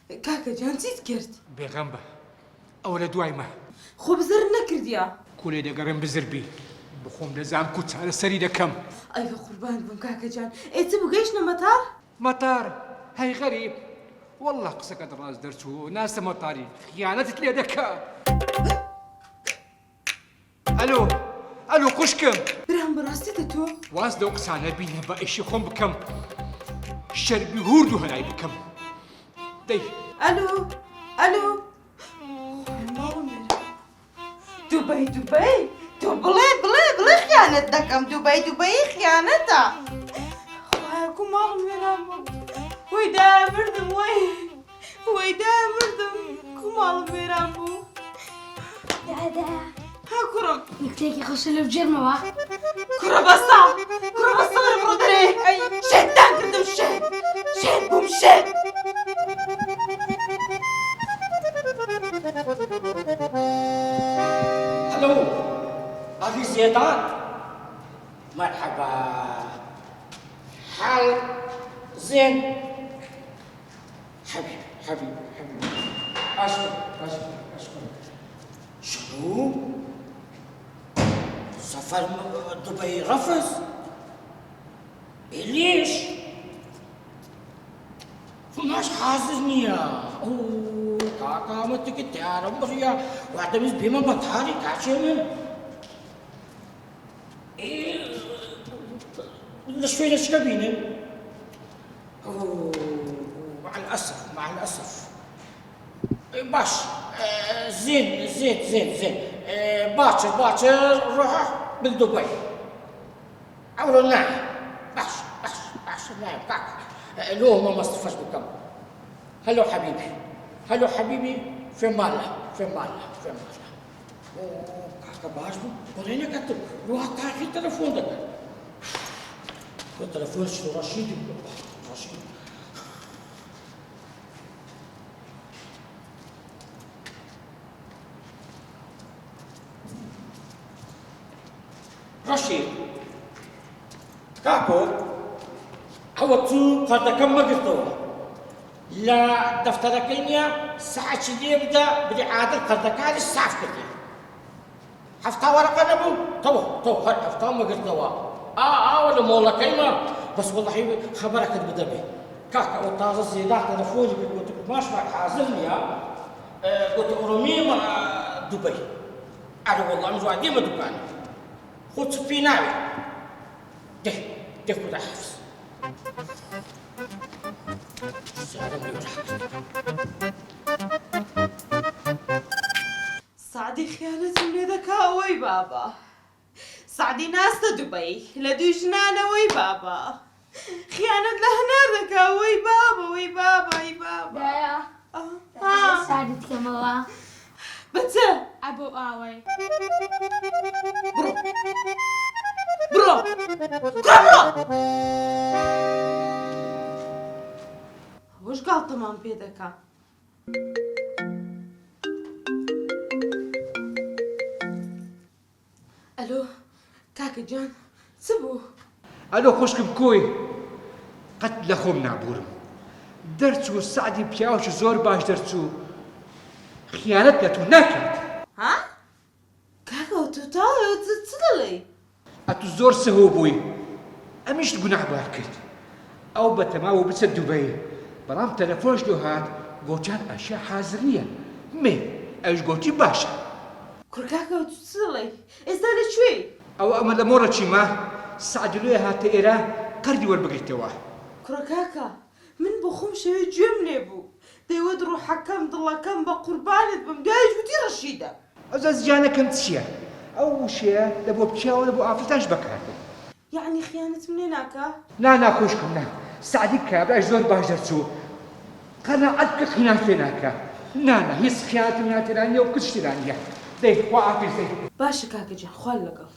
کاکەجان چیت کرد؟ بێغەم بە ئەوە لە دوای مە خۆ بزر نەکردیا؟ کولێ دەگەڕێم بزربی بخۆم دەزانم کو چارەسەری دەکەم. ئەی بە قوربان بم کاکەجان، ئێ چ بگەیشتە مەتار؟ مەتار هەی غەریب وەڵڵا قسەکەت ڕاست دەرچوو ناسە مەتاری خیانەتت لێ دەکا. ئەلۆ ئەلۆ خوشکم برام بەڕاستیتە تۆ؟ واز لەو قسانە بینە بە ئیشی خۆم بکەم شەربی هورد و هەلای بکەم. دەی ئەلۆ ئەلۆ دوبەی دوبەی تۆ بڵێ بڵێ بڵێ خیانەت دەکەم دوبەی خیانەتە. خۆیان کو ماڵم وێران بوو وەی دایە مردم وەی دایە مردم کو ماڵم وێران بوو. دادا ها کوڕم نکتێکی خۆشە لەو جێرمەوە کوڕە بەستا بڕۆ دەرێ ئەی شێتان کردم شێت بووم شێت. الو اخي زيدان مرحبا حال زين حبيبي اشكر شنو سفر دبي رفض ليش مش حاسسني يا كاكا ما تكت تعرف بس يا واحدة من بيما بطاري كاشمن شوي لشكبينه مع الأسف باش زين باكر روح بالدبي عورو نعم باش نعم كاكا لو ما مصطفاش بكم هلو حبيبي في ماله كاكا باش ورينا كاتب روح تعرفي التلفون ده التلفون شو رشيد كاكو هو تو قد كم قلتوا لا دفتركينيا ساعة شدي يبدا بالإعادة قد كان الساعة كده حفتا ورقة نبو تو هاد حفتا ما قلتوا ولا مولا كيما بس والله خبرك بدبي كاكا وطازة زيادات تلفوني قلت ماش معك حازلني قلت أرومي مع دبي أنا والله مزوع ديما دكاني خد في ناوي ده كده حفظ سعدی خیانەتم لێ دەکاوەی بابا سعدی ناستە دوبەی لە دوو ژنانەوەی بابا خیانەت لە هەنار دەکاوەی بابا دایا سادت کەمەوە بچە ئەبۆ ئاوەی بڕۆ ئەوەش گاڵتەمان پێ دەکا ئەلۆ کاکەجان چ بوو؟ ئەلۆ خوشکم کۆی قەت لە خۆم نابورم دەرچوو سعدی پیاوەکی زۆر باش دەرچوو خیانەت لە تۆ ناکات. ها؟ کاکە تۆ تاوێ چ دەڵێی؟ ئەتو زۆر سەهۆ بووی ئەمیشت گوناحبار کرد ئەو بە تەماوە بچە دوبەی بەڵام تەلەفۆنش لێ هات گۆچان ئەشیا حازر نییە مێ ئەوش گۆتی باشە. کورکاکە تو چ دەڵێی؟ ئێستا لەکوێی؟ ئەمە لە مۆڕە چیمە سعدی لێ هاتە ئێرە قەردی وەربگریتەوە. کوڕکاکە من بۆ خۆم شەوێ گوێم لێ بوو دەیوت ڕوحەکەم دڵەکەم بە قوربانت بم دوایش وتی ڕەشیدە. ئەوزە زیانەکەم چییە؟ ئەو وشەیە لە بۆ بچیاوە لە بۆ ئافرەتانش بەکاردێت. یعنی خیانەتم لێ ناکا؟ نا خوشکم نا سعدی کابراش زۆر باش دەرچوو قەناعەت کرد خیانەت لێ ناکا. نا هیچ خیانەتم ناتێران نییە و کچتیران نییە. دەی خوا ئافرەت باشە کاکەجان خوا لەگەڵ.